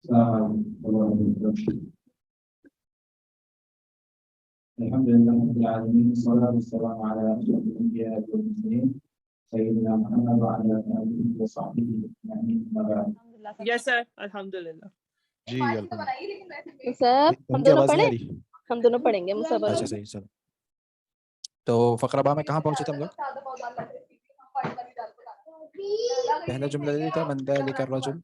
الحمد لله رب العالمين والصلاة والسلام على أشرف الأنبياء والمرسلين سيدنا محمد وعلى آله وصحبه أجمعين أما بعد. Yes sir, alhamdulillah. جی سر ہم ان کی دونوں آواز نہیں پڑھیں آ رہی؟ ہم دونوں پڑھیں گے مصبر اچھا صحیح، چلو. تو فقرہ با میں کہاں پہنچے تھے ہم لوگ؟ پہلا جملہ دے دیتا من ذلك الرجل.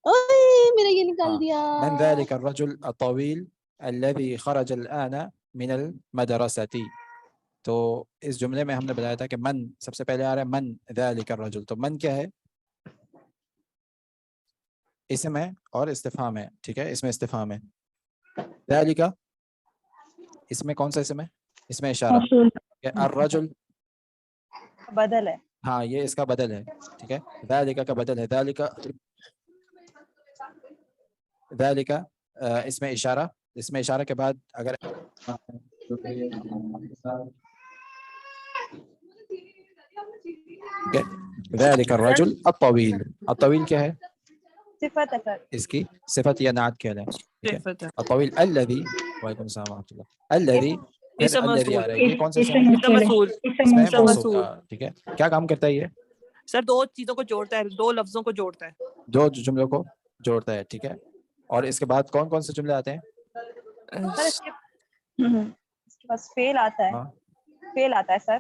اوئے میرا یہ نکال ہاں. دیا. من ذلك الرجل الطويل الذي خرج الآن من المدرسة. تو اس جملے میں ہم نے بتایا تھا کہ من سب سے پہلے آ رہا ہے من ذلك الرجل. تو من کیا ہے؟ اسم ہے اور استفہام ہے. ٹھیک ہے، اس میں استفہام ہے. ذلك اس میں کون سا اسم ہے؟ اس میں اشارہ. الرجل بدل ہے. ہاں یہ اس کا بدل ہے. ٹھیک ہے، ذالک کا بدل ہے. ذالک اس میں اشارہ. اس میں اشارہ کے بعد اگر ذالک الرجل الطویل. الطویل کیا ہے؟ صفت ہے سر. اس کی صفت یا نعت کیا ہے؟ ٹھیک ہے، صفت ہے. الطویل الذی. وعلیکم السلام ورحمۃ اللہ. الذی اسم الذی موصول. آ رہا ہے. یہ کون سا اسم ہے؟ اسم موصول. اس میں اسم موصول. موصول. ٹھیک ہے، کیا کام کرتا ہے یہ؟ سر دو چیزوں کو جوڑتا ہے، دو لفظوں کو جوڑتا ہے. دو جملوں کو جوڑتا ہے. ٹھیک ہے، اور اس کے بعد کون کون سے جملے آتے ہیں؟ سر اس کے پاس فعل آتا ہے. ہاں، فعل آتا ہے سر.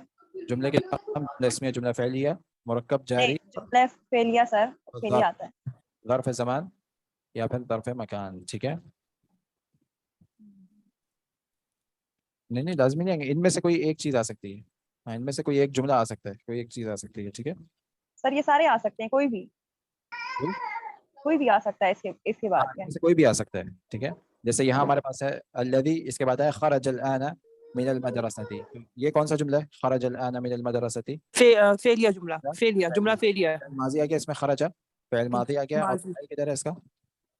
جملے کے نام جملہ اسمیہ، جملہ فعلیہ، مرکب جاری، نہیں جملہ فعلیہ سر. فعلیہ آتا ہے. ظرف زمان یا پھر ظرف مکان. ٹھیک ہے، نہیں لازمی نہیں ہے، ان میں سے کوئی ایک چیز آ سکتی ہے. ہاں، ان میں سے کوئی ایک جملہ آ سکتا ہے، کوئی ایک چیز آ سکتی ہے. ٹھیک ہے، سر یہ سارے آ سکتے ہیں، کوئی بھی آ سکتا ہے اس کے ہاں بعد. ان میں سے کوئی بھی آ سکتا ہے. ٹھیک ہے، جیسے یہاں ہمارے پاس ہے الذی، اس کے بعد ہے خرج الآن من المدرسة. یہ کون سا جملہ ہے؟ خرج الآن من المدرسة. فعلیہ جملہ. فعلیہ جملہ فعلیہ ہے. ماضی آ گیا اس میں، خرج فعل ماضی آ گیا، اور ماضی. فاعل کدھر ہے اس کا؟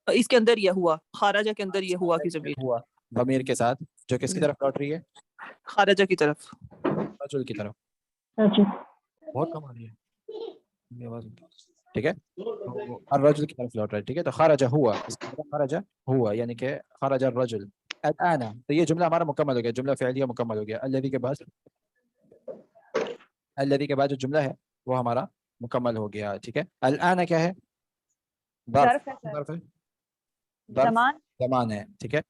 اس کے اندر یہ ہوا، خارجہ کے اندر یہ ہوا کی ضمیر. ہوا ضمیر کے ساتھ، جو کس کی طرف لوٹ رہی ہے؟ خارجہ کی طرف. رجل کی طرف. بہت کم آ رہی ہے یہ آواز. ٹھیک ہے، تو الرجل کی طرف لوٹ رہا ہے. ٹھیک ہے، تو خرج ہوا، اس کا مطلب خرج ہوا یعنی کہ خرج الرجل الآن. تو یہ جملہ ہمارا مکمل ہو گیا، جملہ فعلیہ مکمل ہو گیا. الذی کے بعد جو جملہ ہے وہ ہمارا مکمل ہو گیا. ٹھیک ہے، الآن کیا ہے؟ ظرف ہے سر. ظرف ہے، زمان. زمان ہے. ٹھیک ہے،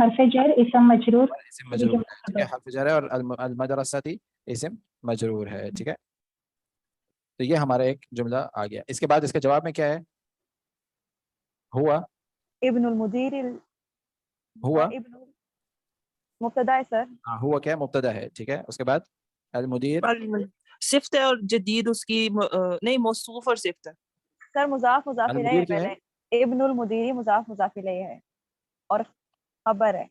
حرف جر اسم مجرور. اسم مجرور ہے. ٹھیک ہے، حرف جر ہے، اور المدرسۃ اسم مجرور ہے. ٹھیک ہے، تو یہ ہمارا ایک جملہ آ گیا. اس کے بعد اس کے جواب میں کیا ہے؟ ہوا. ابن المدیر ہوا مبتدا ہے سر. ہاں، ہوا کیا ہے؟ مبتدا ہے. ٹھیک ہے، اس کے بعد المدیر صفت ہے، اور جدید اس کی نہیں موصوف اور صفت ہے. سر مضاف مضاف الیہ المدیر ہے کیا ہے؟ پہلے. ابن المدیر مضاف مضاف الیہ ہے اور خبر ہے.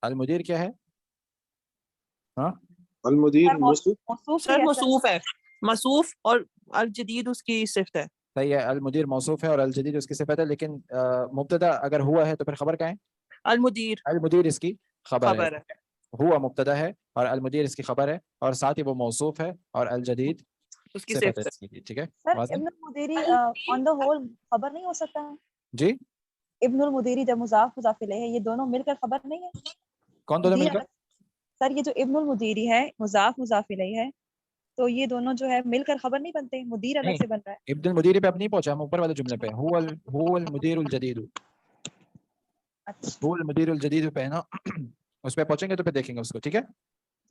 المدیر کیا ہے؟ ہاں، المدیر موصوف سر موصوف ہے. موصوف اور الجدید اس کی صفت ہے. صحیح ہے، المدیر موصوف ہے اور الجدید اس کی صفت ہے. لیکن مبتدا اگر ہوا ہے تو پھر خبر کیا ہے؟ المدیر. المدیر اس کی خبر ہے. خبر ہے. ہوا مبتدا ہے اور المدیر اس کی خبر ہے، اور ساتھ ہی وہ موصوف ہے اور الجدید اس کی صفت ہے صفت اس کی. ٹھیک ہے، سر واضح؟ ابن المدیری آن دا ہول خبر نہیں ہو سکتا ہے؟ جی، ابن المدیری جب مضاف مضاف الیہ ہے، یہ دونوں مل کر خبر نہیں ہے؟ کون دونوں مل کر؟ سر یہ جو ابن المدیری ہے مضاف مضاف الیہ ہے، تو یہ دونوں جو ہے مل کر خبر نہیں بنتے؟ مدیر الگ سے بن رہا ہے. ابن المدیر پہ اب نہیں پہنچا، ہم اوپر والے جملے پہ. هو المدیر الجدید. اچھا هو المدیر الجدید پہ ہے نا، اس پہ پہنچیں گے تو پھر دیکھیں گے اس کو. ٹھیک ہے،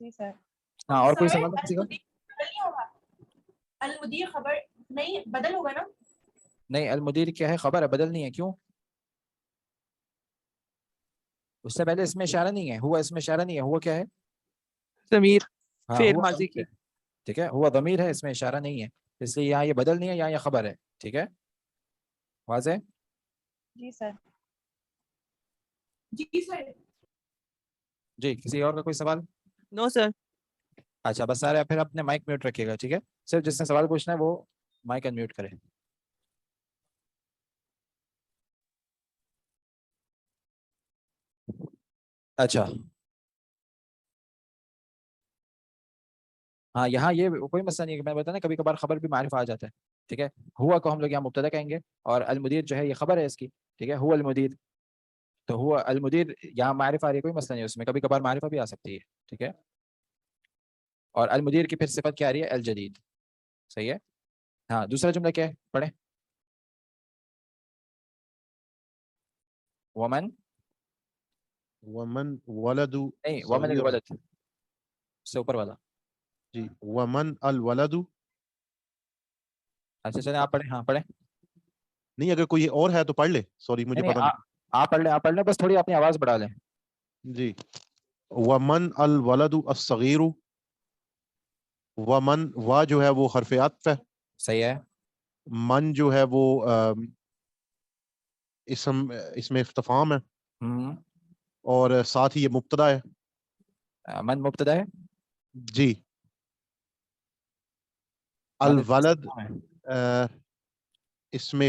جی سر. ہاں. اور کوئی سوال ہے کسی کا؟ المدیر خبر نہیں بدل ہوگا نا؟ نہیں، المدیر کیا ہے؟ خبر ہے، بدل نہیں ہے. کیوں؟ اس سے پہلے اس میں اشارہ نہیں ہے. ہوا اس میں اشارہ نہیں ہے. ہوا کیا ہے؟ ضمیر. ہاں، فعل ہوا ماضی ضمیر کی. ہے. ٹھیک ہے، ہوا ضمیر ہے، اس میں اشارہ نہیں ہے، اس لیے یہاں یہ بدل نہیں ہے، یہاں یہ خبر ہے. ٹھیک ہے، واضح؟ جی سر. جی سر. جی، کسی اور کا کوئی سوال؟ نو سر. اچھا، بس سارے پھر اپنے مائک میوٹ رکھیے گا. ٹھیک ہے، صرف جس نے سوال پوچھنا ہے وہ مائک ان میوٹ کرے. اچھا ہاں یہاں یہ کوئی مسئلہ نہیں ہے کہ میں بتانا کبھی کبھار خبر بھی معرفہ آ جاتا ہے. ٹھیک ہے, ہوا کو ہم لوگ یہاں مبتدا کہیں گے, اور المدیر جو ہے یہ خبر ہے اس کی. ٹھیک ہے, ہوا المدیر, تو ہوا المدیر یہاں معرفہ آ رہی ہے, کوئی مسئلہ نہیں اس میں, کبھی کبھار معرفہ بھی آ سکتی ہے. ٹھیک ہے, اور المدیر کی پھر صفت کیا آ رہی ہے؟ الجدید. صحیح ہے. ہاں دوسرا جملہ کیا ہے, پڑھیں. ومن, ومن ولد نہیں ومن صغیر. الولد سے اوپر والا. جی ومن الولد. اچھا چلیں آپ پڑھیں. ہاں پڑھیں. نہیں اگر کوئی اور ہے تو پڑھ لے, سوری مجھے نہیں پتہ نہیں. آپ پڑھ لیں, آپ پڑھ لیں, بس تھوڑی اپنی آواز بڑھا لیں. جی ومن الولد الصغیر. ومن وا جو ہے وہ حرف عطف ہے. صحیح ہے. من جو ہے وہ اسم استفہام ہے, ہم، اور ساتھ ہی یہ مبتدا ہے. من مبتدا ہے. جی من الولد استفہام ہے. اسم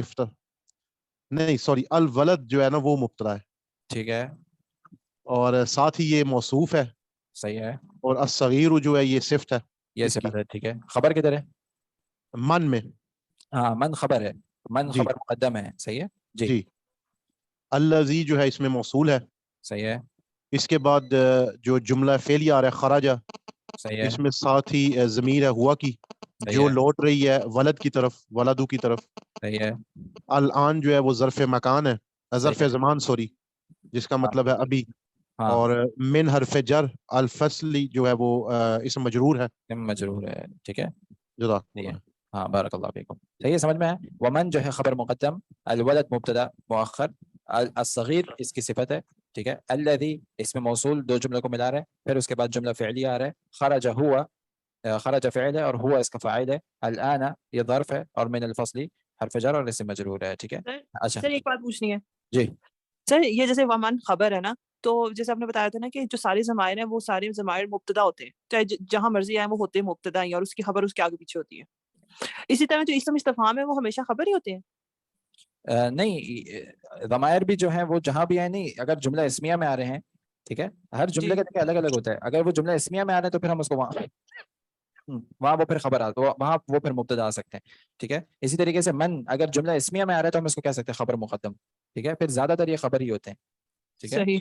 نہیں سوری, الولد جو ہے نا وہ مبتدا ہے, ٹھیک ہے. اور ساتھ ہی یہ موصوف ہے, صحیح ہے. اور الصغیر جو ہے یہ صفت ہے یہ اس کی صفت ہے. ٹھیک ہے, خبر کدھر ہے؟ من میں. ہاں من خبر ہے, من جی خبر مقدم ہے. صحیح ہے. جی جی الذی جو ہے اس میں موصول ہے. صحیح ہے. اس کے بعد جو جملہ فعلیہ آ رہا ہے خرجہ, صحیح ہے. اس میں ساتھ ہی ضمیر ہے ہوا کی, صحیح جو ہے. لوٹ رہی ہے ولد کی طرف, ولدو کی طرف. صحیح ہے. الان جو ہے وہ ظرف مکان ہے, ظرف صحیح ہے. زمان سوری, جس کا ہاں مطلب ہے ابھی. ہاں اور من حرف جر الفصلی جو ہے وہ اسم مجرور ہے. مجرور ہے. ٹھیک ہے. جزاک صحیح ہے. اللہ. ہاں بارک اللہ فیکم. صحیح ہے, سمجھ میں ہے. ومن جو ہے خبر مقدم, الولد مبتدا مؤخر, الصغیر اس کی صفت ہے. ٹھیک ہے. الذی اس میں موصول دو جملوں کو ملا رہا ہے, پھر اس کے بعد جملہ فعلیہ آ رہا ہے. خرج ہوا, خرج فعل ہے اور ہوا اس کا فاعل ہے. الان یہ ظرف ہے, اور من الفصلی حرف جر اور اسم مجرور ہے. ٹھیک ہے. اچھا سر ایک بات پوچھنی ہے جی. سر, یہ جیسے ومن خبر ہے نا, تو جیسے آپ نے بتایا تھا نا کہ جو سارے ضمائر ہیں وہ سارے ضمائر مبتدا ہوتے ہیں, چاہے جہاں مرضی آئے وہ ہوتے ہیں مبتدا ہی, اور اس کی خبر اس کے آگے پیچھے ہوتی ہے. اسی طرح جو اسم استفہام ہے وہ ہمیشہ خبر ہی ہوتے ہیں. نہیں ضمائر بھی جو ہیں وہ جہاں بھی آئے, نہیں اگر جملہ اسمیہ میں آ رہے ہیں, ٹھیک ہے, ہر جملے جی کا دیکھیں الگ الگ ہوتا ہے. اگر وہ جملہ اسمیہ میں آ رہے ہیں تو پھر ہم اس کو وہاں وہ پھر خبر وہاں وہ پھر مبتدا آ سکتے ہیں. ٹھیک ہے. اسی طریقے سے من اگر جملہ اسمیہ میں آ رہا ہے تو ہم اس کو کہہ سکتے ہیں خبر مقدم. ٹھیک ہے. پھر زیادہ تر یہ خبر ہی ہوتے ہیں. ٹھیک ہے. صحیح.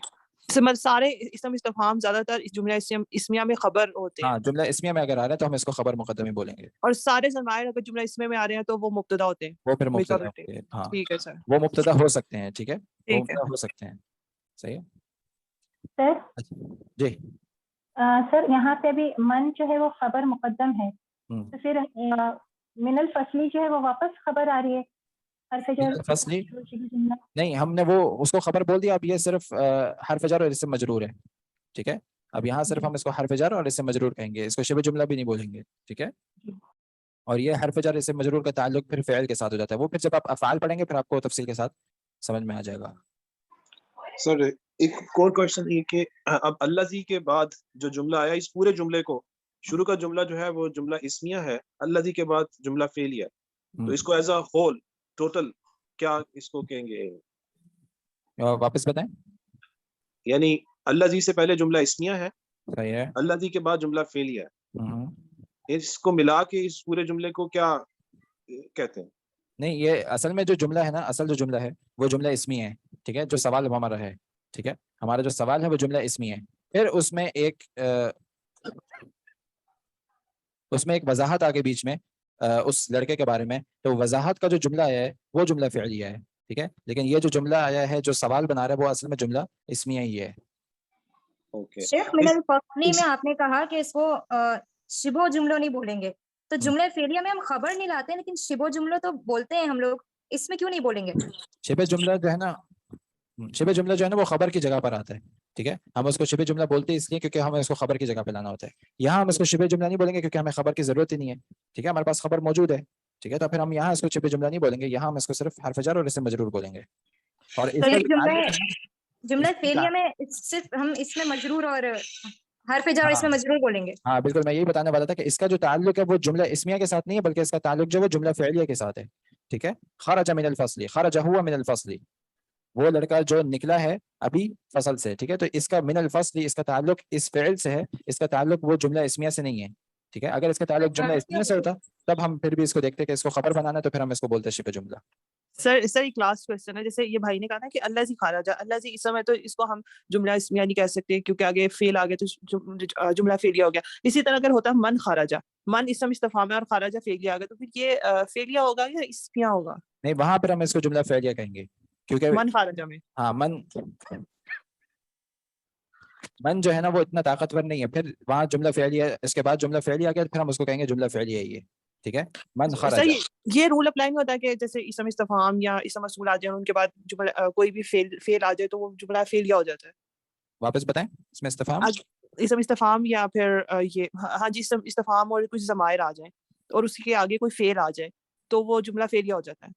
سارے اسم استفہام زیادہ تر اس جملہ اسمیہ میں خبر ہوتے ہیں, ہاں جملہ اسمیہ میں اگر آ رہا ہے تو ہم اس کو خبر مقدم ہی بولیں گے. اور سارے ضمائر اگر جملہ اسمیہ میں آ رہے ہیں تو وہ مبتدا ہوتے ہیں وہ پھر مبتدا میجورٹی. ہوتے ہیں. ہاں ٹھیک ہے سر. وہ مبتدا ہو سکتے ہیں. ٹھیک ہے, وہ ٹھیک ہے. مبتدا ہو سکتے ہیں. صحیح ہے. سر اچھا جی. سر یہاں پہ بھی من جو ہے وہ خبر مقدم ہے, ہم. تو پھر من الفصلی جو ہے وہ واپس خبر آ رہی ہے, حرف جر فصلی جملہ. نہیں, ہم نے وہ اس کو خبر بول دیا. اب یہ صرف حرف جر اور اس سے مجرور ہے. ٹھیک ہے. اب یہاں صرف ہم اس کو حرف جر اور اس سے مجرور کہیں گے, اس کو شبہ جملہ بھی نہیں بولیں گے. ٹھیک ہے. اور یہ حرف جر اس سے مجرور کا تعلق پھر فعل کے ساتھ ہو جاتا ہے. وہ پھر جب آپ افعال پڑھیں گے پھر آپ کو تفصیل کے ساتھ سمجھ میں آ جائے گا. سر ایک اور کوشچن یہ کہ اب اللہ زی کے بعد جو جملہ آیا, اس پورے جملے کو شروع کا جملہ جو ہے وہ جملہ اسمیہ ہے, اللہ زی کے بعد جملہ فعلیہ, تو اس کو ایز اے ہول ٹوٹل کیا اس کو کہیں گے؟ واپس بتائیں. یعنی اللہ زی سے پہلے جملہ اسمیہ ہے, صحیح ہے. اللہ زی کے بعد جملہ فعلیہ ہے, ہم. اس کو ملا کے اس پورے جملے کو کیا کہتے ہیں؟ نہیں یہ اصل میں جو جملہ ہے نا, اصل جو جملہ ہے وہ جملہ اسمی ہے. ٹھیک ہے. جو سوال ہمارا ہے, ٹھیک ہے, ہمارا جو سوال ہے وہ جملہ اسمی ہے. پھر اس میں ایک وضاحت آگے بیچ میں اس لڑکے کے بارے میں, تو وضاحت کا جو جملہ آیا ہے وہ جملہ فعلیہ ہے. ٹھیک ہے. لیکن یہ جو جملہ آیا ہے جو سوال بنا رہا ہے وہ اصل میں جملہ اسمیہ ہی ہے. شیخ من الفصلی میں آپ نے کہا کہ اس کو شبہ جملوں نہیں بولیں گے, تو جملہ فعلیہ میں ہم خبر نہیں لاتے, لیکن شبہ جملوں تو بولتے ہیں ہم لوگ, اس میں کیوں نہیں بولیں گے؟ شبہ جملہ جو ہے نا, شبہ جملہ جو ہے نا وہ خبر کی جگہ پر آتا ہے. ٹھیک ہے. ہم اس کو شبہ جملہ بولتے ہیں اس لیے کیونکہ ہمیں اس کو خبر کی جگہ پہ لانا ہوتا ہے. یہاں ہم اس کو شبہ جملہ نہیں بولیں گے کیونکہ ہمیں خبر کی ضرورت ہی نہیں ہے. ٹھیک ہے. ہمارے پاس خبر موجود ہے. ٹھیک ہے. تو پھر ہم یہاں اس کو شبہ جملہ نہیں بولیں گے, یہاں ہم اس کو صرف حرف جر اور اس سے مجرور بولیں گے. اور اس کا جملہ فعلیہ میں صرف ہم اس میں مجرور اور حرف جر اور اس میں مجرور بولیں گے. ہاں بالکل, میں یہی بتانے والا تھا کہ اس کا جو تعلق ہے وہ جملہ اسمیہ کے ساتھ نہیں ہے, بلکہ اس کا تعلق جو ہے وہ جملہ فعلیہ کے ساتھ ہے. ٹھیک ہے. خرج من الفصل, خرج ہوا من الفصل, وہ لڑکا جو نکلا ہے ابھی فصل سے. ٹھیک ہے. تو اس کا من الفصل اس کا تعلق اس فعل سے ہے, اس کا تعلق وہ جملہ اسمیہ سے نہیں ہے. ٹھیک ہے. اگر اس کا تعلق جملہ اسمیہ سے ہوتا تب ہم پھر بھی اس کو دیکھتے کہ اس کو خبر بنانا ہے تو پھر ہم اس کو بولتے ہیں شبہ جملہ. سر ایک لاسٹ کوسچن ہے. جیسے یہ بھائی نے کہا نا کہ اللہ زی خارجہ، اللہ زی اس سمے تو اس کو ہم جملہ اسمیہ نہیں کہہ سکتے کیونکہ آگے فعل آ گیا تو جملہ فعلیہ ہو گیا. اسی طرح اگر ہوتا من خارجہ، من اسم استفہام ہے اور خارجہ فعلیہ آ گیا تو پھر یہ فعلیہ ہوگا یا اسمیہ ہوگا؟ نہیں، وہاں پھر ہم اس کو جملہ فعلیہ کہیں گے کیونکہ من خارجہ میں ہاں من جو ہے نا وہ اتنا طاقتور نہیں ہے. پھر وہاں جملہ فعلیہ، اس کے بعد جملہ فعلیہ آ گیا پھر ہم اس کو کہیں گے جملہ فعلیہ ہے یہ. ٹھیک ہے. من خرج. صحیح. یہ رول اپلائی نہیں ہوتا کہ جیسے اسم استفہام یا اسم موصول آ جائے ان کے بعد جملہ کوئی بھی فعل آ جائے تو وہ جملہ فعلیہ ہو جاتا ہے. واپس بتائیں اس میں استفہام اسم استفہام یا پھر یہ ہاں جی اسم استفہام اور کچھ ضمائر آ جائیں اور اس کے آگے کوئی فعل آ جائے تو وہ جملہ فعلیہ ہو جاتا ہے.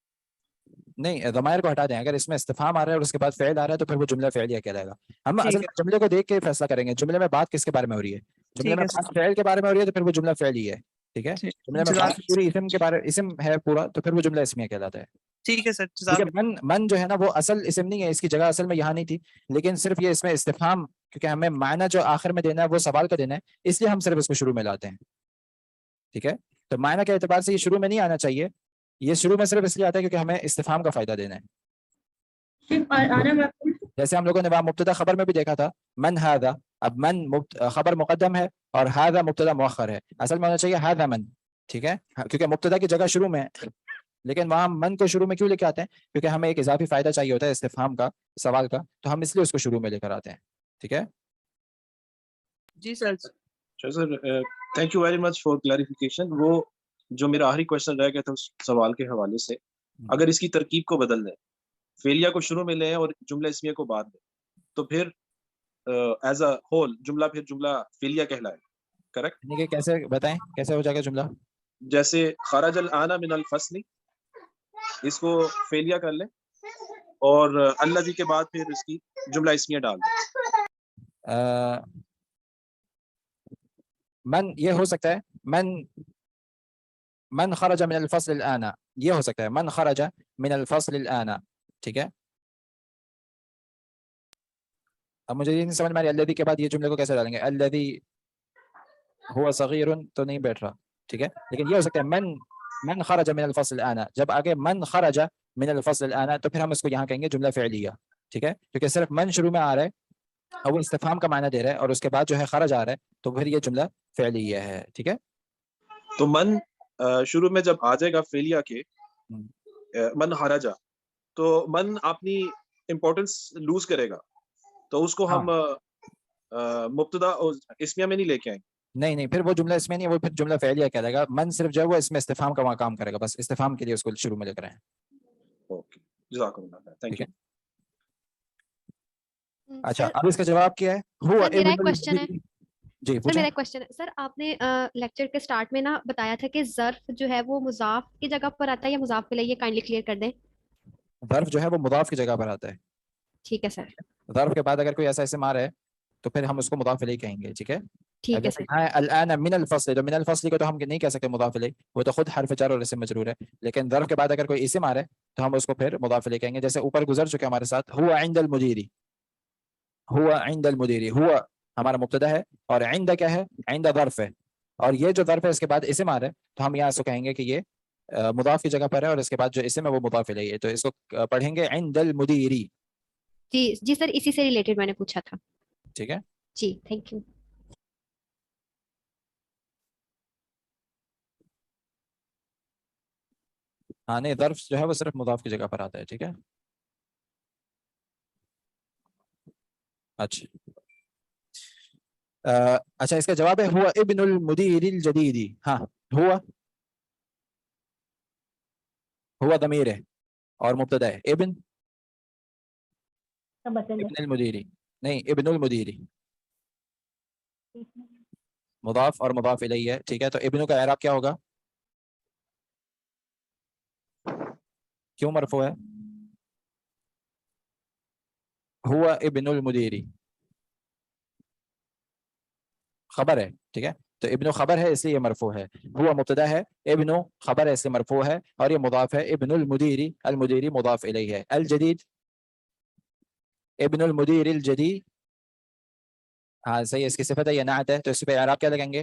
نہیں، ضمائر کو ہٹا دیں. اگر اس میں استفہام آ رہا ہے اور اس کے بعد فعل آ رہا ہے تو پھر وہ جملہ فعلیہ کہلائے گا. ہم اصل میں جملے کو دیکھ کے فیصلہ کریں گے جملے میں بات کس کے بارے میں ہو رہی ہے. جملے میں بات فعل کے بارے میں ہو رہی ہے تو پھر وہ جملہ فعلی ہے. ٹھیک ہے. جملے میں بات پوری اسم کے بارے اسم ہے پورا تو پھر وہ جملہ اسمیہ کہلاتا ہے. ٹھیک ہے سر. ٹھیک ہے. من جو ہے نا وہ اصل اسم نہیں ہے، اس کی جگہ اصل میں یہاں نہیں تھی، لیکن صرف یہ اس میں استفہام کیونکہ ہمیں معنی جو آخر میں دینا ہے وہ سوال کا دینا ہے اس لیے ہم صرف اس کو شروع میں لاتے ہیں. ٹھیک ہے. تو معنی کے اعتبار سے یہ شروع میں نہیں آنا چاہیے. یہ شروع میں صرف اس لیے آتا ہے کیونکہ ہمیں استفہام کا فائدہ دینا ہے. جیسے ہم لوگوں نے وہاں مبتدا خبر میں بھی دیکھا تھا من ھذا. اب من خبر مقدم ہے اور ھذا مبتدا مؤخر ہے. اصل میں ہونا چاہیے ھذا من. ٹھیک ہے. کیونکہ مبتدا کی جگہ شروع میں ہے، لیکن وہاں من کو شروع میں کیوں لے کے آتے ہیں؟ کیونکہ ہمیں ایک اضافی فائدہ چاہیے ہوتا ہے استفہام کا، سوال کا، تو ہم اس لیے اس کو شروع میں لے کر آتے ہیں. ٹھیک ہے. جی sir. Sir thank you very much for clarification. وہ جو میرا آخری کوشچن رہ گیا تھا اس سوال کے حوالے سے، اگر اس کی ترکیب کو بدل دیں، فعلیہ کو شروع میں لیں اور جملہ اسمیہ کو بعد میں، تو پھر ایز اے ہول جملہ پھر جملہ فعلیہ کہلائے. کریکٹ؟ کیسے بتائیں کیسے ہو جائے گا جملہ؟ جیسے خرج الآن من الفصل، اس کو فعلیہ کر لیں اور الذی کے بعد پھر اس کی جملہ اسمیہ ڈال دیں. من یہ ہو سکتا ہے من خرج من الفصل الآن، یہ ہو سکتا ہے من خرج من الفصل الآن. ٹھیک ہے. اب مجھے یہ نہیں سمجھ میں آ رہی الذی کے بعد یہ جملے کو کیسے ڈالیں گے. الذی هو صغیر تو نہیں بیٹھ رہا. ٹھیک ہے. لیکن یہ ہو سکتا ہے من خرج من الفصل الآن، جب آگے من خرج من الفصل الآن تو پھر ہم اس کو یہاں کہیں گے جملہ فعلیہ. ٹھیک ہے. کیونکہ صرف من شروع میں آ رہا ہے اور وہ استفہام کا معنی دے رہا ہے اور اس کے بعد جو ہے خرج آ رہا ہے تو پھر یہ جملہ فعلیہ ہے. ٹھیک ہے. تو من شروع میں جب آ جائے گا فعلیہ کے من خرجہ، تو من اپنی امپورٹنس لوز کرے گا، تو اس کو ہم مبتدا اسمیہ میں نہیں لے کے آئیں گے. نہیں پھر وہ جملہ اس میں نہیں، وہ پھر جملہ فعلیہ کہلائے گا. من صرف جو ہے وہ اس میں استفہام کا وہاں کام کرے گا، بس استفہام کے لیے اس کو شروع میں لے کر آئیں. اوکے، جزاک اللہ، تھینک یو. اچھا، اب اس کا جواب کیا ہے؟ ہوا میرا ایک کوشچن ہے. جی سر میرا ایک کوشچن ہے. سر آپ نے لیکچر کے سٹارٹ میں نا بتایا تھا کہ ظرف جو ہے وہ مضاف کی جگہ پر آتا ہے یا مضاف الیہ، یہ کائنڈلی کلیئر کر دیں. ظرف جو ہے وہ مضاف کی جگہ پر آتا ہے. ٹھیک ہے سر. ظرف کے بعد اگر کوئی ایسا اسم آ رہا ہے تو پھر ہم اس کو مضاف الیہ کہیں گے. ٹھیک ہے. ٹھیک ہے سر. الان من الفصل، تو من الفصل کو تو ہم نہیں کہہ سکتے مضاف الیہ، وہ تو خود حرف جر اور اسم مجرور ہے. لیکن ظرف کے بعد اگر کوئی اسم آ رہا ہے تو ہم اس کو پھر مضاف الیہ کہیں گے. جیسے اوپر گزر چکے ہمارے ساتھ ہوا عند المدیر. ہوا عند المدیر، ہوا ہمارا مبتدا ہے اور عند کیا ہے؟ عند ظرف ہے، اور یہ جو ظرف ہے اس کے بعد اسم آ رہا ہے تو ہم یہاں اس کو کہیں گے کہ یہ مضاف کی جگہ پر ہے اور اس کے بعد جو اسم ہے وہ مضاف الیہ ہے، تو اس کو پڑھیں گے عند المدیر. جی سر، اسی سے ریلیٹڈ میں نے پوچھا تھا. ٹھیک ہے جی، تھینک یو. ہاں نہیں، ظرف جو ہے وہ صرف مضاف کی جگہ پر آتا ہے. ٹھیک ہے. اچھا اس کا جواب ہے ہوا ابن المدیر الجدید. ہاں ہوا ضمیر ہے اور مبتدا ہے. ابن المدیری، نہیں ابن المدیری مضاف اور مضاف الیہ ہے. ٹھیک ہے. تو ابن کا اعراب کیا ہوگا؟ کیوں مرفوع ہے؟ ہوا ابن المدیری خبر ہے. ٹھیک ہے. تو ابن خبر ہے اس لیے یہ مرفوع ہے. ہوا مبتدا ہے، ابن خبر ہے اس لیے مرفوع ہے، اور یہ مضاف ہے. ابن المدیری، المدیری مضاف الیہ ہے. الجدید، ابن المدیر الجدید، ہاں صحیح، اس کی صفت ہے، یہ نعت ہے، تو اس پہ اعراب کیا لگیں گے؟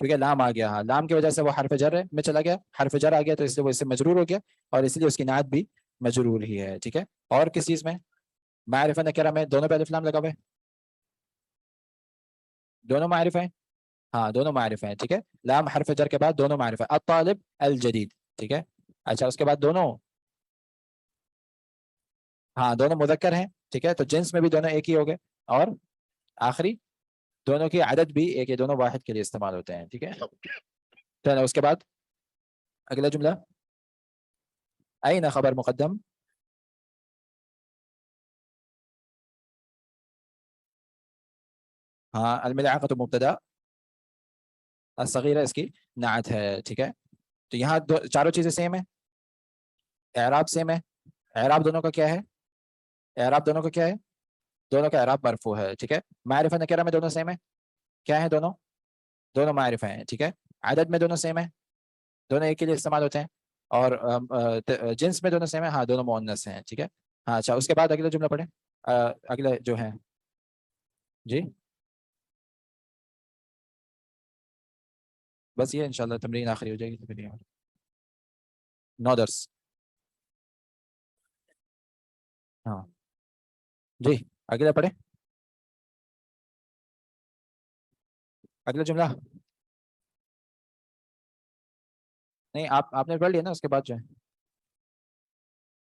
کیونکہ لام آ گیا. ہاں لام کی وجہ سے وہ حرف جر میں چلا گیا, حرف جر آ گیا تو اس لیے وہ اس سے مجرور ہو گیا, اور اس لیے اس کی نعت بھی مجرور ہی ہے. ٹھیک ہے, اور کس چیز میں؟ معرفہ نکرہ میں دونوں پہ الف لام لگا ہوا ہے, دونوں معرفہ ہیں. ہاں دونوں معرفہ ہیں. ٹھیک ہے, لام حرف جر کے بعد دونوں معرفہ, الطالب الجدید. ٹھیک ہے, اچھا اس کے بعد دونوں, ہاں دونوں مذکر ہیں. ٹھیک ہے, تو جنس میں بھی دونوں ایک ہی ہو گئے, اور آخری دونوں کی عدد بھی ایک ہے, دونوں واحد کے لیے استعمال ہوتے ہیں. ٹھیک ہے, چلو اس کے بعد اگلا جملہ, این خبر مقدم, ہاں الملعقۃ مبتدا, الصغیرہ اس کی نعت ہے. ٹھیک ہے, تو یہاں چاروں چیزیں سیم ہیں, اعراب سیم ہے. اعراب دونوں کا کیا ہے؟ اعراب دونوں کا کیا ہے؟ دونوں کا اعراب مرفوع ہے. ٹھیک ہے, معرفہ نکرہ میں دونوں سیم ہے, کیا ہے دونوں؟ دونوں معرفہ ہیں. ٹھیک ہے, عدد میں دونوں سیم ہے, دونوں ایک کے لیے استعمال ہوتے ہیں, اور جنس میں دونوں سیم ہے, ہاں دونوں مؤنث ہیں. ٹھیک ہے, ہاں اچھا اس کے بعد اگلا جملہ پڑھیں, اگلے جو ہیں جی, بس یہ انشاءاللہ تمرین آخری ہو جائے گی تو پھر 9 درس. ہاں جی اگلا پڑھیں, اگلا جملہ. نہیں آپ نے پڑھ لیا نا, اس کے بعد جو ہے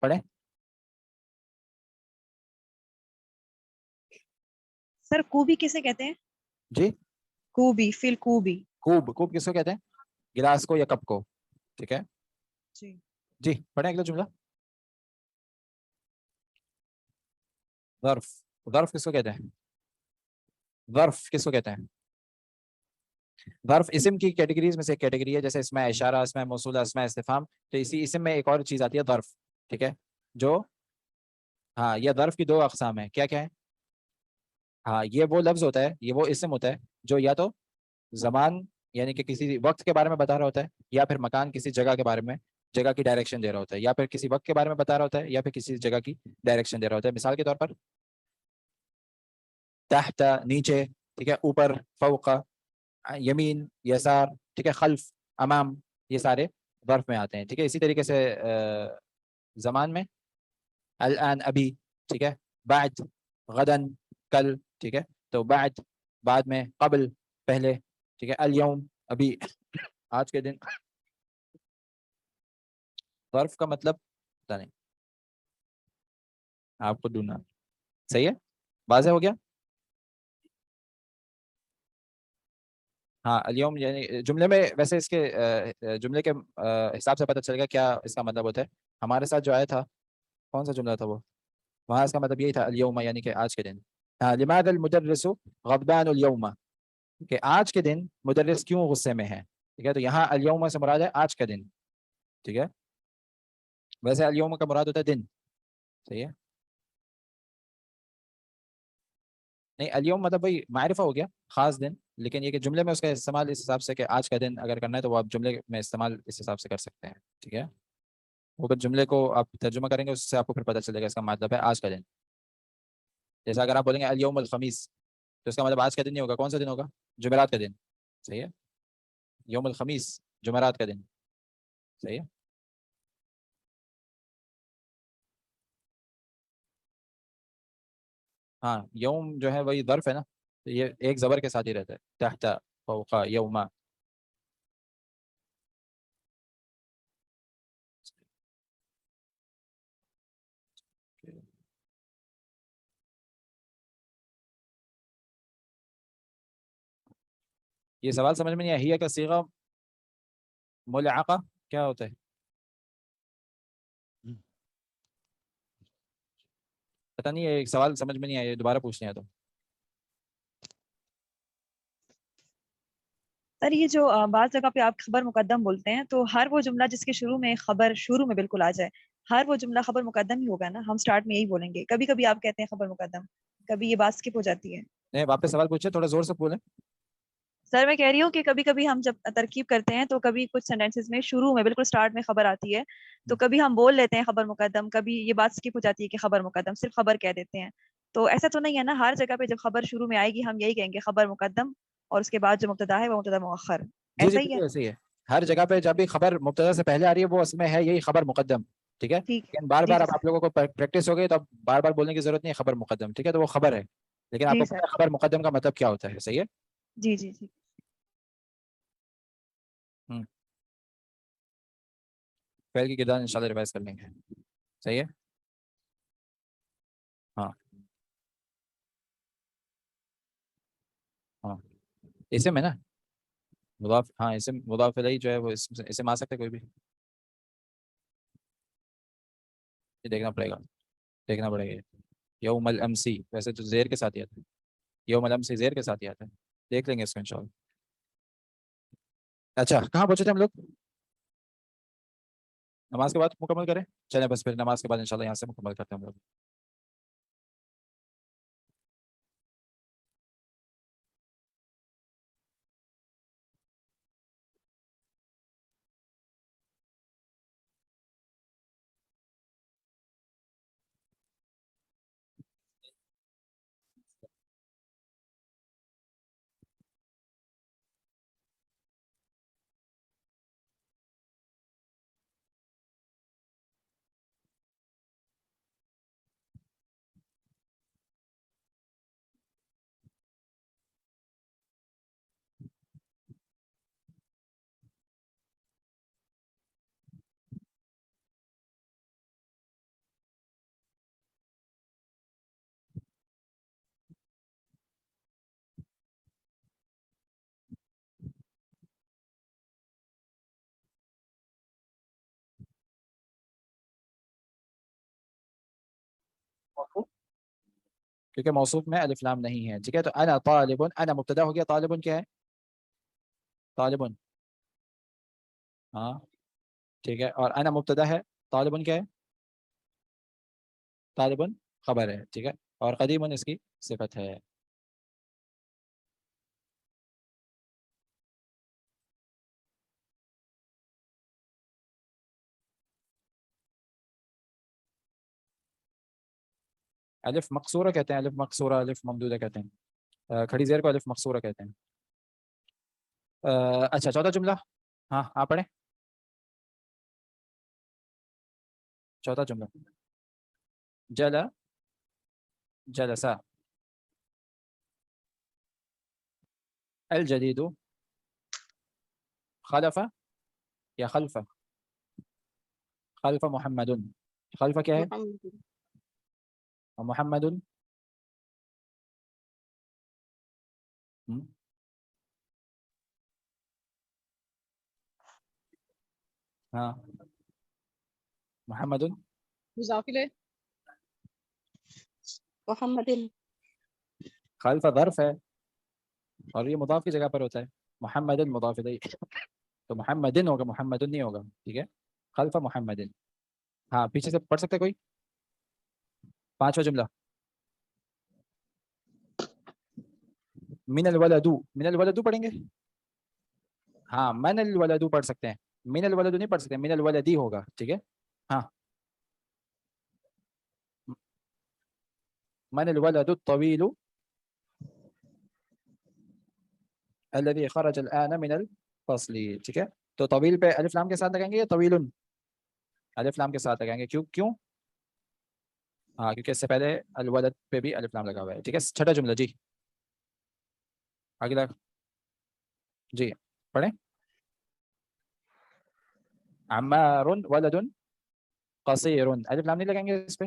پڑھیں. سر کوبی کسے کہتے ہیں؟ جی کوبی, فی الکوبی. کوب, کوب کس کو کہتے ہیں؟ گلاس کو یا کپ کو. ٹھیک ہے جی جی, پڑھیں اگلا جملہ. ظرف, ظرف کس کو کہتے ہیں؟ ظرف کس کو کہتے ہیں؟ ظرف اسم کی کیٹیگریز میں سے ایک کیٹیگری ہے, جیسے اسماء اشارہ, اسماء موصولہ, اسماء استفہام. تو اسی اسم میں ایک اور چیز آتی ہے ظرف. ٹھیک ہے, جو ہاں یہ ظرف کی 2 اقسام ہیں, کیا کیا ہے؟ ہاں یہ وہ لفظ ہوتا ہے, یہ وہ اسم ہوتا ہے جو یا تو زمان یعنی کہ کسی وقت کے بارے میں بتا رہا ہوتا ہے, یا پھر مکان کسی جگہ کے بارے میں, جگہ کی ڈائریکشن دے رہا ہوتا ہے, یا پھر کسی وقت کے بارے میں بتا رہا ہوتا ہے, یا پھر کسی جگہ کی ڈائریکشن دے رہا ہوتا ہے. مثال کے طور پر تحت نیچے, ٹھیک ہے, اوپر فوق, یمین یسار, ٹھیک ہے, خلف امام, یہ سارے ظرف میں آتے ہیں. ٹھیک ہے, اسی طریقے سے زمان میں الان ابھی, ٹھیک ہے, بعد غدن کل, ٹھیک ہے, تو بعد میں, قبل پہلے, ٹھیک ہے, الیوم ابھی, آج کے دن. ظرف کا مطلب پتہ نہیں, آپ کو ڈھونڈنا. صحیح ہے, واضح ہو گیا. ہاں الیوم یعنی جملے میں, ویسے اس کے جملے کے حساب سے پتہ چلے گا کیا اس کا مطلب ہوتا ہے. ہمارے ساتھ جو آیا تھا, کون سا جملہ تھا وہ, وہاں اس کا مطلب یہی تھا الیوم یعنی کہ آج کے دن. ہاں, لماذا المدرس غضبان اليوم, کہ آج کے دن مدرس کیوں غصے میں ہے. ٹھیک ہے, تو یہاں الیوم سے مراد ہے آج کا دن. ٹھیک ہے, ویسے الیوم کا مراد ہوتا ہے دن. صحیح ہے, نہیں الیوم مطلب وہی معرفہ ہو گیا, خاص دن, لیکن یہ کہ جملے میں اس کا استعمال اس حساب سے کہ آج کا دن اگر کرنا ہے تو وہ آپ جملے میں استعمال اس حساب سے کر سکتے ہیں. ٹھیک ہے, وہ پھر جملے کو آپ ترجمہ کریں گے, اس سے آپ کو پھر پتہ چلے گا اس کا مطلب ہے آج کا دن. جیسا اگر آپ بولیں گے الیوم الخمیس, تو اس کا مطلب آج کا دن نہیں ہوگا, کون سا دن ہوگا؟ جمعرات کا دن. صحیح ہے, یوم الخمیس جمعرات کا دن. صحیح ہے, ہاں یوم جو ہے وہی ظرف ہے نا, تو یہ ایک زبر کے ساتھ ہی رہتا ہے, تحت فوق یوما. یہ سوال سمجھ میں نہیں آیا, ہی کا صیغہ ملعقہ کیا ہوتا ہے؟ پتہ نہیں, ایک سوال سمجھ میں نہیں آیا, دوبارہ پوچھنے ہیں تو. سر یہ جو بعض جگہ پہ آپ خبر مقدم بولتے ہیں, تو ہر وہ جملہ جس کے شروع میں خبر شروع میں بالکل آ جائے, ہر وہ جملہ خبر مقدم ہی ہوگا نا. ہم سٹارٹ میں یہی بولیں گے, کبھی کبھی آپ کہتے ہیں خبر مقدم, کبھی یہ بات اسکپ ہو جاتی ہے. نہیں, واپس سوال پوچھیں, تھوڑا زور سے بولیں. سر میں کہہ رہی ہوں کہ کبھی کبھی ہم جب ترکیب کرتے ہیں تو کبھی کچھ سینٹینسز میں شروع میں بالکل سٹارٹ میں خبر آتی ہے, تو کبھی ہم بول لیتے ہیں خبر مقدم, کبھی یہ بات اسکپ ہو جاتی ہے کہ خبر مقدم, صرف خبر کہہ دیتے ہیں. تو ایسا تو نہیں ہے نا, ہر جگہ پہ جب خبر شروع میں آئے گی ہم یہی کہیں گے خبر مقدم, اور اس کے بعد جو مبتدا ہے وہ مبتدا مؤخر. جی ایسا جی ہی ہے؟ بالکل ایسے ہی ہے. ہر جگہ پہ جب بھی خبر مبتدا سے پہلے آ رہی ہے وہ اصل میں ہے یہی خبر مقدم. ٹھیک ہے, ٹھیک. لیکن بار جی بار جی اب آپ لوگوں کو پریکٹس ہو گئی تو اب بار بار بولنے کی ضرورت نہیں ہے خبر مقدم. ٹھیک ہے, تو وہ خبر ہے, لیکن آپ جی کو سر. پتہ ہے خبر مقدم کا مطلب کیا ہوتا ہے. صحیح ہے. جی جی جی. فعل کی کردار انشاءاللہ ریوائز کر لیں گے. صحیح ہے. ہاں ہاں اسم ہے نا مضاف. ہاں اسم مضاف الیہ جو ہے وہ اسم آ سکتا ہے کوئی بھی. یہ دیکھنا پڑے گا. یوم الامسی ویسے تو زیر کے ساتھ ہی آتا ہے. یوم الامسی زیر کے ساتھ ہی آتا ہے. دیکھ لیں گے اس کو انشاءاللہ. اچھا کہاں پہنچے تھے ہم لوگ؟ نماز کے بعد مکمل کریں. چلیں بس پھر نماز کے بعد انشاءاللہ یہاں سے مکمل کرتے ہیں ہم لوگ. کیونکہ موصوف میں الف لام نہیں ہے. ٹھیک ہے, تو انا طالب, انا مبتدا ہو گیا, طالب کیا ہے؟ طالب. ہاں ٹھیک ہے, اور انا مبتدا ہے, طالب کیا ہے؟ طالب خبر ہے. ٹھیک ہے, اور قدیم اس کی صفت ہے. الف مقصورہ کہتے ہیں, الف مقصورہ, الف ممدودہ کہتے ہیں, کھڑی زیر کو الف مقصورہ کہتے ہیں. اچھا چوتھا جملہ. ہاں آپ پڑھیں چوتھا جملہ. جلسا الجدید خلف یا خلف محمد. خلف کیا ہے؟ محمد. ہاں محمد مضاف الیہ محمد. خلف ظرف ہے اور یہ مضاف کی جگہ پر ہوتا ہے. محمد مضاف الیہ تو محمد ہوگا, محمد نہیں ہوگا. ٹھیک ہے, خلف محمد. ہاں پیچھے سے پڑھ سکتے کوئی؟ پانچواں جملہ. من الولد, من الولد پڑھیں گے. ہاں من الولد پڑھ سکتے ہیں, من الولد نہیں پڑھ سکتے, من الولدی ہوگا. ٹھیک ہے, ہاں من الولد الطويل الذي خرج الآن من الفصل. ٹھیک ہے, تو طویل پہ الف لام کے ساتھ لگائیں گے یا طویل الف لام کے ساتھ لگائیں گے؟ کیوں؟ ہاں کیونکہ اس سے پہلے الولد پہ بھی الف لام لگا ہوا ہے. ٹھیک ہے, چھٹا جملہ. جی اگلا جی پڑھیں. عمار ولد قصیر, الف لام نہیں لگائیں گے اس پہ؟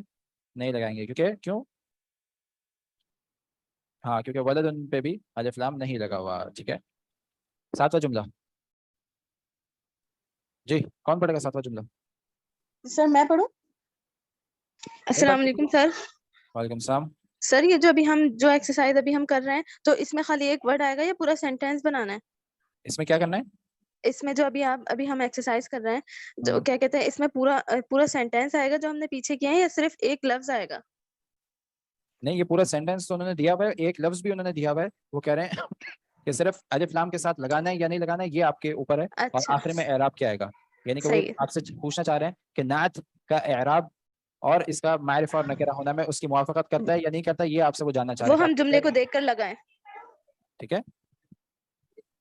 نہیں لگائیں گے. کیوں؟ ہاں کیونکہ ولد پہ بھی الف لام نہیں لگا ہوا. ٹھیک ہے, ساتواں جملہ. جی کون پڑھے گا ساتواں جملہ؟ سر میں پڑھوں. السلام علیکم سر. وعلیکم السلام. سر یہ جو ابھی ہم جو ایکسرسائز ابھی ہم کر رہے ہیں تو اس میں خالی ایک ورڈ آئے گا یا پورا سینٹینس بنانا ہے؟ اس میں کیا کرنا ہے؟ اس میں جو ابھی ہم ایکسرسائز کر رہے ہیں جو کیا کہتے ہیں اس میں پورا سینٹینس آئے گا جو ہم نے پیچھے کیا ہے یا صرف ایک لفظ آئے گا؟ نہیں, یہ پورا سینٹینس تو انہوں نے دیا ہوا ہے, ایک لفظ بھی انہوں نے دیا ہوا ہے. وہ کہہ رہے ہیں کہ صرف الف لام کے ساتھ لگانا ہے یا نہیں لگانا ہے یہ آپ کے اوپر ہے. اور اچھا آخر میں اعراب کیا آئے گا, یعنی کہ وہ صحیح ہے. آپ سے پوچھنا چاہ رہے ہیں کہ نعت کا اعراب اور اس کا معرفہ اور نکرہ ہونا میں اس کی موافقت کرتا ہے یا نہیں کرتا, یہ آپ سے وہ جاننا چاہ رہے وہ ہیں. ہم جملے کو دیکھ کر لگائیں. ٹھیک ہے,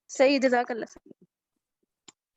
صحیح, جزاک اللہ.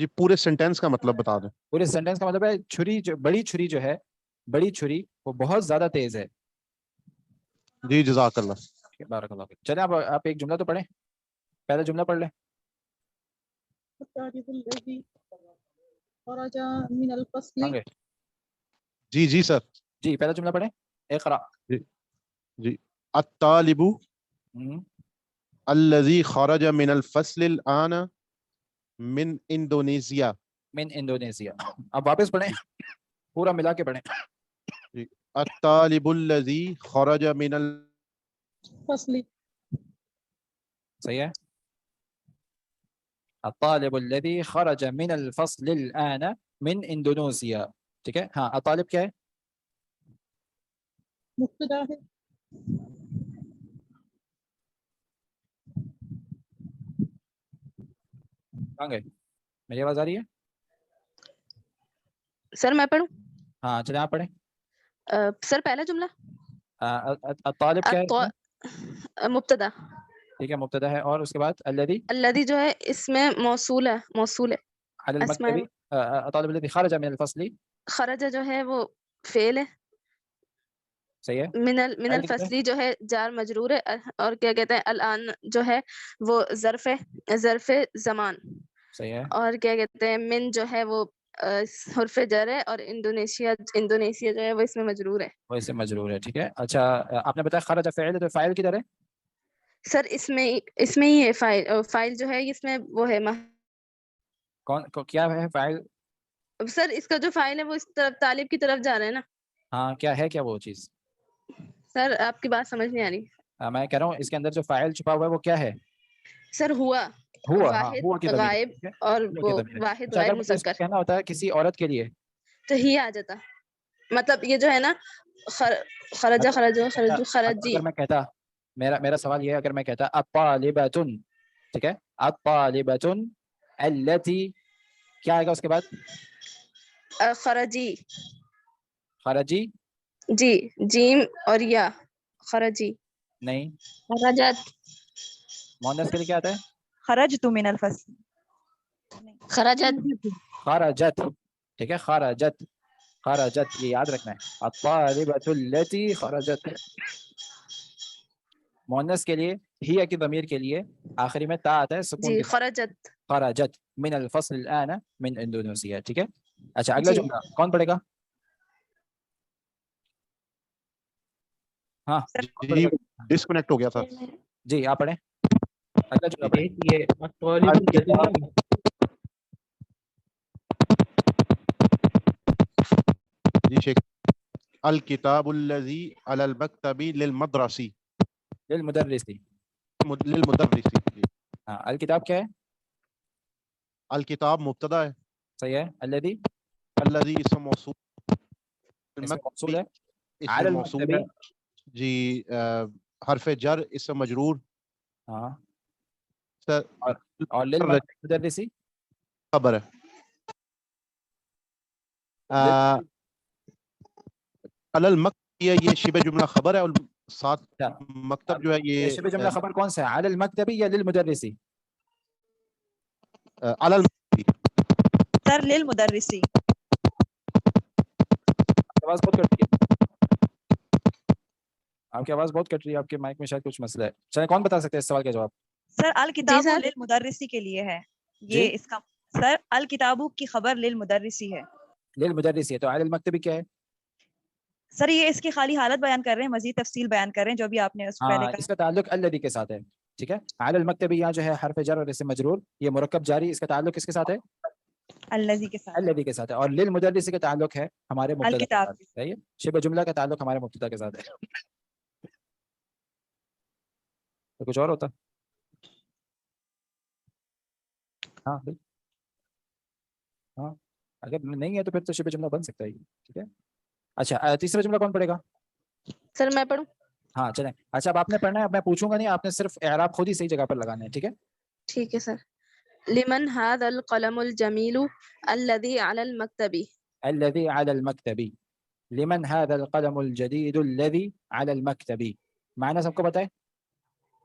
جی پورے سینٹینس کا مطلب بتا دیں. پورے سینٹینس کا مطلب ہے چھری جو بڑی چھری جو ہے بڑی چھری وہ بہت زیادہ تیز ہے. جی جزاک اللہ. بارک اللہ فیک. چلیں آپ ایک جملہ تو پڑھیں, پہلا جملہ پڑھ لیں. جی جی سر. جی پہلا جملہ پڑھیں. اقرا. جی الطالب الذي خرج من الفصل الآن من انڈونیشیا. من انڈونیشیا. اب واپس پڑھیں, پورا ملا کے پڑھیں. الطالب الذي خرج من الفصل. صحیح ہے. الطالب الذي خرج من الفصل الآن من انڈونیشیا. ٹھیک ہے. ہاں الطالب کیا ہے؟ مبتدا ہے. کہاں گئے؟ میری آواز آ رہی ہے؟ سر میں پڑھوں؟ ہاں چلیں آپ پڑھیں. سر پہلا جملہ الطالب کیا ہے؟ مبتدا. ٹھیک ہے مبتدا ہے. اور اس کے بعد الذی. الذی جو ہے اس میں موصول ہے, موصول ہے. علی المکتبی. الطالب الذی خرج من الفصل. خرج جو ہے وہ فعل ہے. صحیح ہے. من الفصلی جو ہے جار مجرور ہے. اور کیا کہتے ہیں الان جو ہے وہ ظرف ہے, ظرف زمان. صحیح ہے. اور کیا کہتے ہیں من جو ہے وہ حرف جر ہے. اور انڈونیشیا جو ہے وہ اس میں مجرور ہے. وہ اس میں مجرور ہے. ٹھیک ہے. اچھا آپ نے بتایا خرج فعل ہے, تو فاعل کدھر ہے؟ سر اس میں ہی ہے فاعل جو ہے اس میں وہ ہے کون کیا ہے فاعل؟ سر اس کا جو فاعل ہے وہ اس طرف طالب کی طرف جا رہا ہے نا. ہاں کیا ہے کیا وہ چیز؟ سر آپ کی بات سمجھ نہیں آ رہی. میں کہہ رہا ہوں اس کے اندر جو فاعل چھپا ہوا ہے وہ کیا ہے؟ سر ہوا واحد غائب اور وہ واحد غائب مذکر. کہنا ہوتا ہے کسی عورت کے لیے تو ہی آ جاتا. مطلب یہ جو ہے نا خرجی. اگر میں کہتا میرا سوال یہ ہے, اگر میں کہتا الطالبۃ, ٹھیک ہے, الطالبۃ التی, کیا آئے گا اس کے بعد؟ خرجی. خرجی. جی جیم اور یا خرجی. نہیں. خرجت. مؤنث کے لیے کیا آتا ہے؟ خرجت من الفصل. خرجت. خرجت. ٹھیک ہے. خرجت. خرجت یہ یاد رکھنا ہے. الطالبۃ التی خرجت. مؤنث کے لیے ہی کی ضمیر کے لیے آخری میں تا آتا ہے سکون کے. خرجت. خرجت من الفصل الآن من انڈونیشیا. ٹھیک ہے. اچھا اگلا جملہ کون پڑھے گا؟ ہاں جی ڈسکنیکٹ ہو گیا تھا. جی آپ پڑھیں. اگلا جملہ جی شیخ. الکتاب الذی علی المکتب للمدرسی. للمدرسی. للمدرسی. ہاں الکتاب کیا ہے؟ الکتاب مبتدا ہے. صحیح ہے. الذی. الذی اسم موصول. موصول ہے. اسم موصول ہے. جی حرف جر اسم مجرور. ہاں سر. اور للمدرسی خبر ہے. المکتب یہ شبہ جملہ خبر ہے. اور ساتھ مکتب جو ہے یہ شبہ جملہ خبر کون سا ہے؟ علی المکتبی یا للمدرسی؟ علی المکتبی. سر للمدرسی. آواز بہت کٹ رہی ہے. آپ کی آواز بہت کٹ رہی ہے. آپ کے مائک میں شاید کچھ مسئلہ ہے. چلیں کون بتا سکتے ہیں اس سوال کا جواب؟ سر الکتاب للمدرسی کے لیے ہے یہ اس کا. سر الکتابو کی خبر للمدرسی ہے. للمدرسی ہے. تو علی المکتبی کیا ہے؟ سر یہ اس کی خالی حالت بیان کر رہے ہیں, مزید تفصیل بیان کر رہے ہیں جو بھی آپ نے اس کو پہلے کہا. اس کا تعلق الذی کے ساتھ ہے. ٹھیک ہے. علی المکتبی یہاں جو ہے حرف جر اور اسم مجرور یہ مرکب جاری, اس کا تعلق کس کے ساتھ ہے؟ الذی کے ساتھ. الذی کے ساتھ ہے. اور للمدرسی کا تعلق ہے ہمارے مبتدا کے ساتھ. صحیح ہے. شبہ جملہ کا تعلق ہمارے مبتدا کے ساتھ ہے. تو کچھ اور ہوتا. ہاں ہاں اگر نہیں ہے تو پھر تو شبہ جملہ بن سکتا ہے. ٹھیک ہے. اچھا تیسرا جملہ کون پڑھے گا؟ سر میں پڑھوں. ہاں چلیں. اچھا اب آپ نے پڑھنا ہے, اب میں پوچھوں گا نہیں, آپ نے صرف اعراب خود ہی صحیح جگہ پر لگانا ہے. ٹھیک ہے. ٹھیک ہے سر. لمن هذا القلم الجمیل الذي على المكتب. الذي على المكتب. لمن هذا القلم الجديد الذي على المكتب. معنی سب کو پتہ ہے؟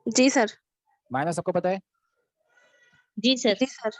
جی سر. معنی سب کو پتہ ہے؟ جی سر. جی سر.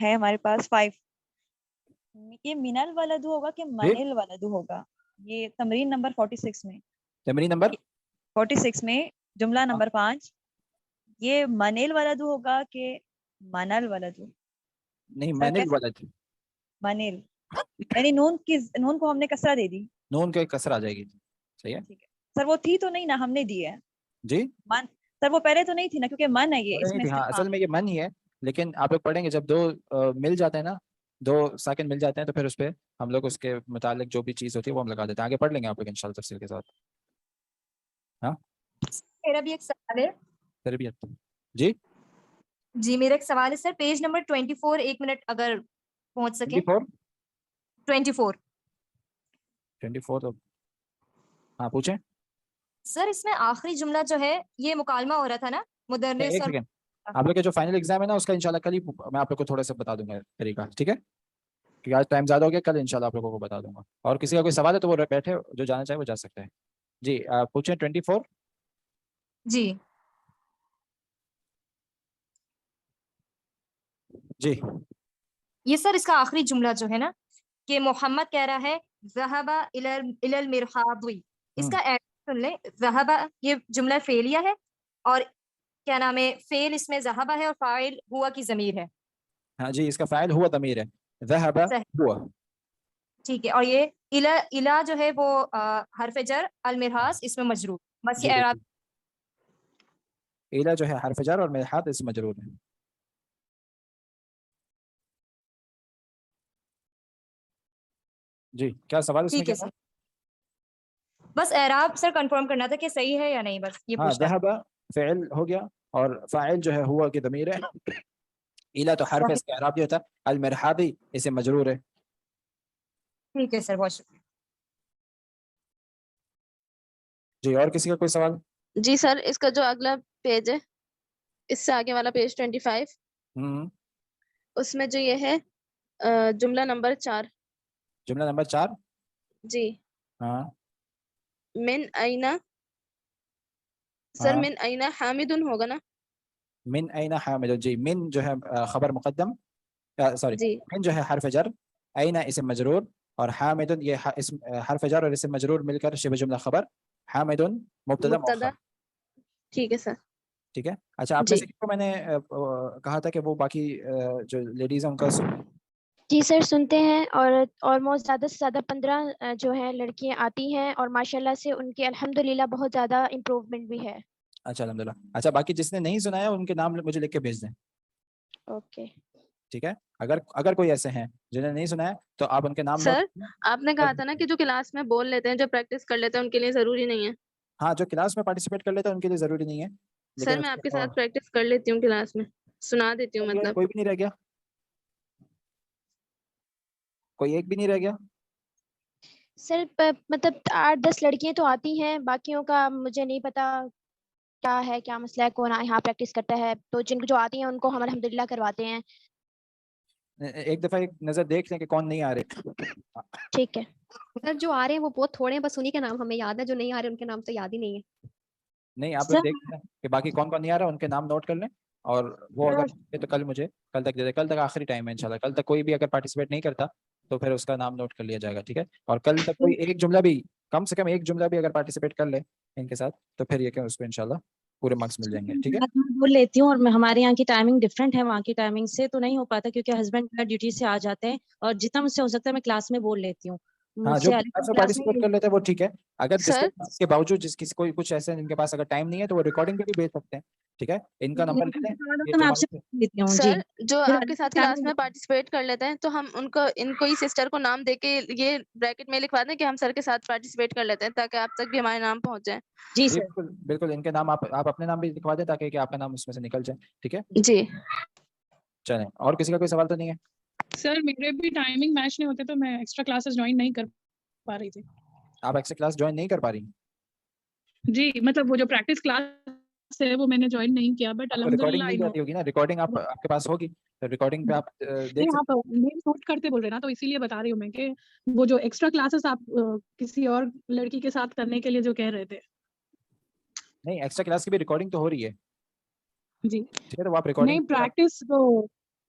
ہے ہمارے پاس 5. یہ منل ولدو ہوگا کہ منل ولدو ہوگا؟ یہ تمرین نمبر 46 میں. تمرین نمبر 46 میں جملہ نمبر 5. یہ منل ولدو ہوگا کہ منل ولدو؟ نہیں منل ولد. منل یعنی نون کو ہم نے کسرہ دے دی. نون کے کسر آ جائے گی. صحیح ہے سر. وہ تھی تو نہیں نا، ہم نے دی ہے جی من. سر وہ پہلے تو نہیں تھی نا کیونکہ من ہے یہ اس میں. ہاں اصل میں یہ من ہی ہے، لیکن آپ لوگ پڑھیں گے جب دو مل جاتے ہیں نا، 2 سیکنڈ مل جاتے ہیں تو پھر اس پہ ہم لوگ اس کے متعلق جو بھی چیز ہوتی ہے وہ ہم لگا دیتے ہیں. آگے پڑھ لیں گے آپ لوگ انشاءاللہ تفصیل کے ساتھ. ہاں میرا بھی ایک سوال ہے. تربیت جی جی میرا ایک سوال ہے سر. پیج نمبر 24 ایک منٹ اگر پہنچ سکیں. 24 تو ہاں پوچھیں سر. اس میں آخری جملہ جو ہے یہ مکالمہ ہو رہا تھا نا مدرس. ایک سیکنڈ. آپ لوگ کے جو فائنل ایگزام ہے نا اس کا انشاءاللہ کل ہی میں آپ لوگ کو تھوڑا سا بتا دوں گا طریقہ، ٹھیک ہے؟ کیونکہ آج ٹائم زیادہ ہو گیا، کل انشاءاللہ آپ لوگوں کو بتا دوں گا. اور کسی کا کوئی سوال ہے تو وہ بیٹھے، جو جانا چاہے وہ جا سکتے ہیں. جی پوچھیں 24. جی جی یہ سر اس کا آخری جملہ جو ہے نا کہ محمد کہہ رہا ہے ذهب الى المرحاض. اس کا سن لیں. ذهب یہ جملہ فعلیہ ہے اور کیا نام ہے فعل اس میں ذهب ہے اور فاعل ہوا کی ضمیر ہے. ہاں جی اس کا فاعل ہوا ضمیر ہے. ذهب ہوا ٹھیک ہے. اور یہ الى جو ہے وہ حرف جر، المرحاض اس میں مجرور. بس یہ اعراب. الى جو ہے حرف جر اور مرحاض اس میں مجرور ہے. جی کیا سوال اس میں کیا تھا؟ بس اعراب سر کنفرم کرنا تھا کہ صحیح ہے یا نہیں، بس یہ پوچھنا. ذهب فعل ہو گیا اور فاعل جو ہے ہوا کی ضمیر ہے. الى تو حرف اس کا اعراب یہ ہوتا ہے. المرحاض اسے مجرور ہے. ٹھیک ہے سر بہت شکریہ. جی اور کسی کا کوئی سوال؟ جی سر اس کا جو اگلا پیج ہے اس سے آگے والا پیج 25 اس میں جو یہ ہے جملہ نمبر 4. جملہ نمبر 4 جی ہاں من اینا. سر من اینا حامد ہوگا نا؟ من اینا حامد. جی من جو ہے خبر مقدم، سوری من جو ہے حرف جر، اینا اسم مجرور اور حامد یہ حرف جر اور اسم مجرور مل کر شبہ جملہ خبر. حامد مبتدا مؤخر. ٹھیک ہے سر. ٹھیک ہے. اچھا آپ سے میں نے کہا تھا کہ وہ باقی جو لیڈیز ہیں ان کا جی سر سنتے ہیں اور آلموسٹ زیادہ سے زیادہ 15 جو ہے لڑکیاں آتی ہیں اور ماشاءاللہ سے ان کے الحمدللہ بہت زیادہ امپروومنٹ بھی ہے. اچھا الحمدللہ. اچھا باقی جس نے نہیں سنایا ان کے نام مجھے لکھ کے بھیج دیں. اوکے ٹھیک ہے. اگر کوئی ایسے ہیں جنہیں نہیں سنایا تو آپ ان کے نام. سر آپ نے کہا تھا نا کہ جو کلاس میں بول لیتے ہیں، جو پریکٹس کر لیتے ہیں ان کے لیے ضروری نہیں ہے. ہاں جو کلاس میں پارٹیسپیٹ کر لیتے ہیں ان کے لیے ضروری نہیں ہے. سر میں آپ کے ساتھ پریکٹس کر لیتی ہوں، کلاس میں سنا دیتی ہوں. مطلب کوئی بھی نہیں رہ گیا؟ کوئی ایک بھی نہیں رہ گیا؟ سر مطلب 8-10 لڑکیاں تو آتی ہیں، باقیوں کا مجھے نہیں پتا کیا ہے، کیا مسئلہ ہے، کون یہاں پریکٹس کرتا ہے. تو جن کو جو آتی ہیں ان کو ہم الحمدللہ کرواتے ہیں. ایک دفعہ ایک نظر دیکھ لیں کہ کون نہیں آ رہے. ٹھیک ہے سر جو آ رہے ہیں وہ بہت تھوڑے ہیں، بس انہیں کے نام ہمیں یاد ہے، جو نہیں آ رہے ان کے نام تو یاد ہی نہیں ہے. نہیں آپ لوگ دیکھ لیں کہ باقی کون کون نہیں آ رہا ان کے نام نوٹ کر لیں اور وہ اگر تو کل مجھے کل تک دے دیں. کل تک آخری ٹائم ہے انشاءاللہ. کل تک کوئی بھی اگر پارٹیسپیٹ نہیں کرتا تو پھر اس کا نام نوٹ کر لیا جائے گا. ٹھیک ہے. اور کل تک کوئی ایک جملہ بھی کم سے کم ایک جملہ بھی اگر پارٹیسپیٹ کر لے ان کے ساتھ تو پھر یہ کہ اس کو انشاءاللہ پورے مارکس مل جائیں گے. ٹھیک ہے. بول لیتی ہوں اور ہمارے یہاں کی ٹائمنگ ڈفرینٹ ہے، وہاں کی ٹائمنگ سے تو نہیں ہو پاتا کیونکہ ہسبینڈ ڈیوٹی سے آ جاتے ہیں اور جتنا مجھ سے ہو سکتا ہے میں کلاس میں بول لیتی ہوں. ہاں جو پارٹیسپیٹ کر لیتے ہیں وہ ٹھیک ہے. اگر جس کے باوجود جس کسی کوئی کچھ ایسے ان کے پاس اگر ٹائم نہیں ہے تو وہ ریکارڈنگ پہ بھی بھیج سکتے ہیں. ٹھیک ہے. ان کا نمبر لے لیں. سر جو آپ کے ساتھ کلاس میں پارٹیسپیٹ کر لیتے ہیں تو ہم ان کو ہی سسٹر کو نام دے کے یہ بریکٹ میں لکھوا دیں کہ ہم سر کے ساتھ پارٹیسپیٹ کر لیتے ہیں تاکہ آپ تک بھی ہمارے نام پہنچ جائیں. جی بالکل بالکل. ان کے نام آپ اپنے نام بھی لکھوا دیں تاکہ آپ کا نام اس میں سے نکل جائے. ٹھیک ہے جی. چلیں اور کسی کا کوئی سوال تو نہیں ہے؟ سر میرے بھی ٹائمنگ میچ نہیں ہوتے تو میں ایکسٹرا کلاسز جوائن نہیں کر پا رہی تھی. آپ ایکسٹرا کلاس جوائن نہیں کر پا رہی؟ جی مطلب وہ جو پریکٹس کلاس ہے وہ میں نے جوائن نہیں کیا بٹ ریکارڈنگ الحمدللہ مل جاتی ہوگی نا. ریکارڈنگ آپ کے پاس ہوگی تو ریکارڈنگ پہ آپ دیکھ آپ نوٹ کرتے بول رہے نا تو اسی لیے بتا رہی ہوں میں کہ وہ جو ایکسٹرا کلاسز آپ کسی اور لڑکی کے ساتھ کرنے کے لیے جو کہہ رہے تھے. نہیں ایکسٹرا کلاس کی بھی ریکارڈنگ تو ہو رہی ہے. جی ٹھیک ہے. تو آپ ریکارڈنگ نہیں پریکٹس تو